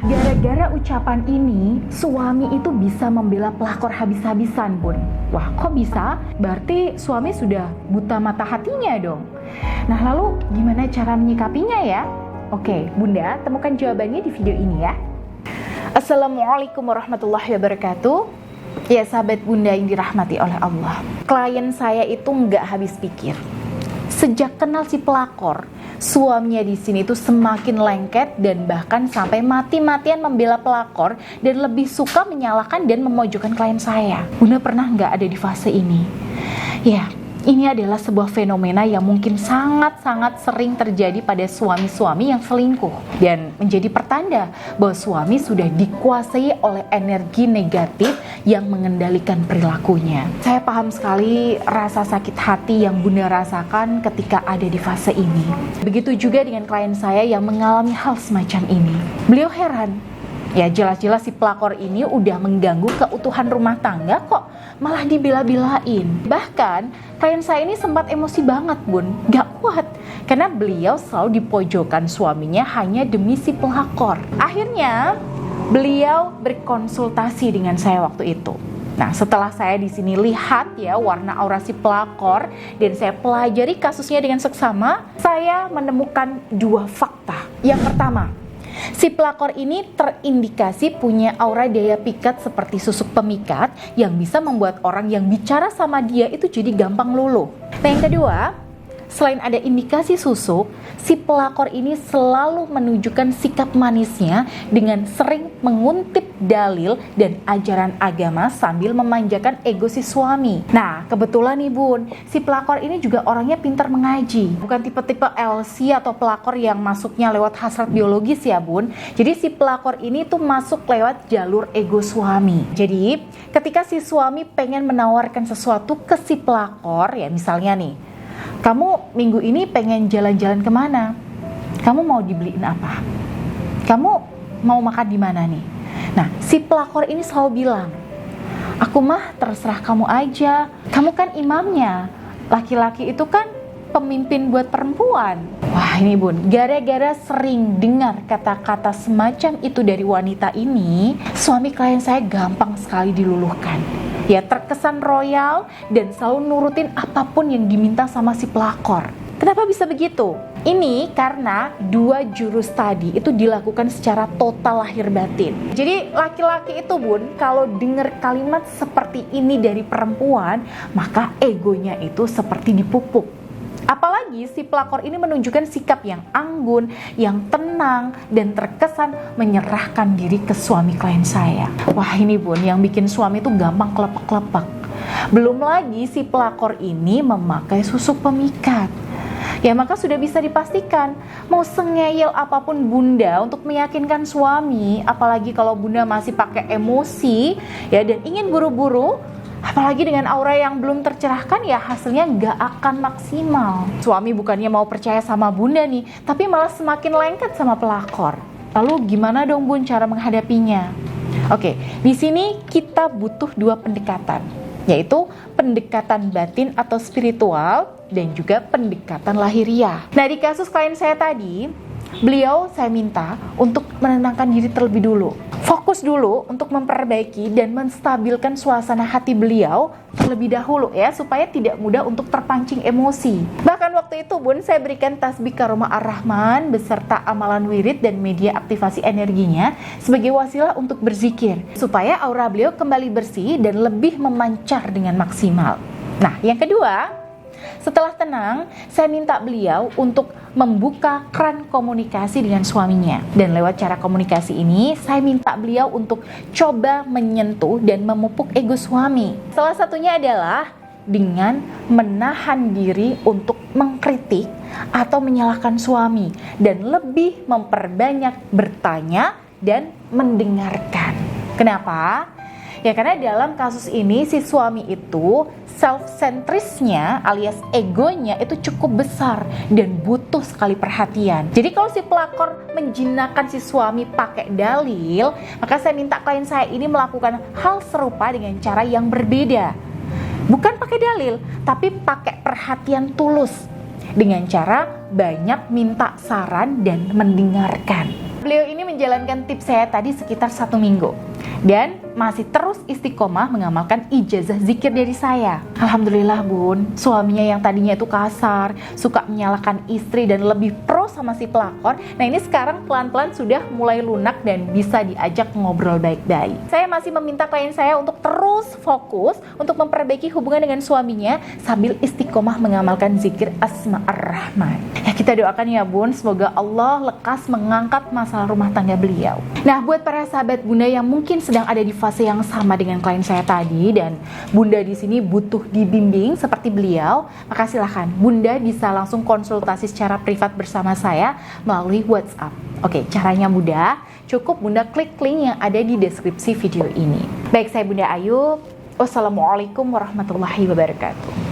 Gara-gara ucapan ini, suami itu bisa membela pelakor habis-habisan, Bun. Wah, kok bisa? Berarti suami sudah buta mata hatinya dong. Nah, lalu gimana cara menyikapinya ya? Oke, Bunda, temukan jawabannya di video ini ya. Assalamualaikum warahmatullahi wabarakatuh. Ya, sahabat Bunda yang dirahmati oleh Allah. Klien saya itu nggak habis pikir. Sejak kenal si pelakor, suaminya di sini tuh semakin lengket dan bahkan sampai mati-matian membela pelakor dan lebih suka menyalahkan dan memojokkan klien saya. Bunda pernah nggak ada di fase ini? Ya, ini adalah sebuah fenomena yang mungkin sangat-sangat sering terjadi pada suami-suami yang selingkuh dan menjadi pertanda bahwa suami sudah dikuasai oleh energi negatif yang mengendalikan perilakunya. Saya paham sekali rasa sakit hati yang Bunda rasakan ketika ada di fase ini. Begitu juga dengan klien saya yang mengalami hal semacam ini. Beliau heran. Ya, jelas-jelas si pelakor ini udah mengganggu keutuhan rumah tangga kok malah dibela-belain. Bahkan klien saya ini sempat emosi banget, Bun. Gak kuat karena beliau selalu dipojokkan suaminya hanya demi si pelakor. Akhirnya beliau berkonsultasi dengan saya waktu itu. Nah, setelah saya di sini lihat ya warna aura si pelakor dan saya pelajari kasusnya dengan seksama, saya menemukan dua fakta. Yang pertama, si pelakor ini terindikasi punya aura daya pikat seperti susuk pemikat yang bisa membuat orang yang bicara sama dia itu jadi gampang luluh. Nah, yang kedua, selain ada indikasi susuk, si pelakor ini selalu menunjukkan sikap manisnya dengan sering menguntip dalil dan ajaran agama sambil memanjakan ego si suami. Nah, kebetulan nih Bun, si pelakor ini juga orangnya pintar mengaji. Bukan tipe-tipe LC atau pelakor yang masuknya lewat hasrat biologis ya Bun. Jadi si pelakor ini tuh masuk lewat jalur ego suami. Jadi, ketika si suami pengen menawarkan sesuatu ke si pelakor, ya misalnya nih, kamu minggu ini pengen jalan-jalan kemana? Kamu mau dibeliin apa? Kamu mau makan di mana nih? Nah, si pelakor ini selalu bilang, aku mah terserah kamu aja. Kamu kan imamnya. Laki-laki itu kan pemimpin buat perempuan. Wah, ini Bun, gara-gara sering dengar kata-kata semacam itu dari wanita ini, suami klien saya gampang sekali diluluhkan. Ya, terkesan royal dan selalu nurutin apapun yang diminta sama si pelakor. Kenapa bisa begitu? Ini karena dua jurus tadi itu dilakukan secara total lahir batin. Jadi laki-laki itu Bun, kalau dengar kalimat seperti ini dari perempuan, maka egonya itu seperti dipupuk. Apalagi si pelakor ini menunjukkan sikap yang anggun, yang tenang, dan terkesan menyerahkan diri ke suami klien saya. Wah, ini Bun, yang bikin suami itu gampang kelepek-kelepek. Belum lagi si pelakor ini memakai susuk pemikat. Ya, maka sudah bisa dipastikan mau sengeyel apapun Bunda untuk meyakinkan suami, apalagi kalau Bunda masih pakai emosi ya dan ingin buru-buru, apalagi dengan aura yang belum tercerahkan, ya hasilnya nggak akan maksimal. Suami bukannya mau percaya sama Bunda nih, tapi malah semakin lengket sama pelakor. Lalu gimana dong Bun cara menghadapinya? Oke, di sini kita butuh dua pendekatan, yaitu pendekatan batin atau spiritual dan juga pendekatan lahiriah. Nah, di kasus klien saya tadi, beliau saya minta untuk menenangkan diri terlebih dulu. Fokus dulu untuk memperbaiki dan menstabilkan suasana hati beliau terlebih dahulu ya, supaya tidak mudah untuk terpancing emosi. Bahkan waktu itu Bun, saya berikan tasbih Karomah Ar-Rahman beserta amalan wirid dan media aktivasi energinya sebagai wasilah untuk berzikir, supaya aura beliau kembali bersih dan lebih memancar dengan maksimal. Nah, yang kedua, setelah tenang, saya minta beliau untuk membuka keran komunikasi dengan suaminya. Dan lewat cara komunikasi ini, saya minta beliau untuk coba menyentuh dan memupuk ego suami. Salah satunya adalah dengan menahan diri untuk mengkritik atau menyalahkan suami dan lebih memperbanyak bertanya dan mendengarkan. Kenapa? Ya, karena dalam kasus ini si suami itu self-centrisnya alias egonya itu cukup besar dan butuh sekali perhatian. Jadi kalau si pelakor menjinakkan si suami pakai dalil, maka saya minta klien saya ini melakukan hal serupa dengan cara yang berbeda. Bukan pakai dalil, tapi pakai perhatian tulus dengan cara banyak minta saran dan mendengarkan. Beliau ini menjalankan tips saya tadi sekitar 1 minggu dan masih terus istiqomah mengamalkan ijazah zikir dari saya. Alhamdulillah bun, suaminya yang tadinya itu kasar, suka menyalahkan istri dan lebih pro sama si pelakor, nah ini sekarang pelan-pelan sudah mulai lunak dan bisa diajak ngobrol baik-baik. Saya masih meminta klien saya untuk terus fokus untuk memperbaiki hubungan dengan suaminya sambil istiqomah mengamalkan zikir Asma'ur Rahman. Ya kita doakan ya bun, semoga Allah lekas mengangkat masalah rumah tangga beliau. Nah buat para sahabat bunda yang mungkin sedang ada di fase yang sama dengan klien saya tadi dan bunda di sini butuh dibimbing seperti beliau, maka silahkan bunda bisa langsung konsultasi secara privat bersama saya melalui WhatsApp. Oke, caranya mudah, cukup bunda klik link yang ada di deskripsi video ini. Baik, saya Bunda Ayu. Wassalamualaikum warahmatullahi wabarakatuh.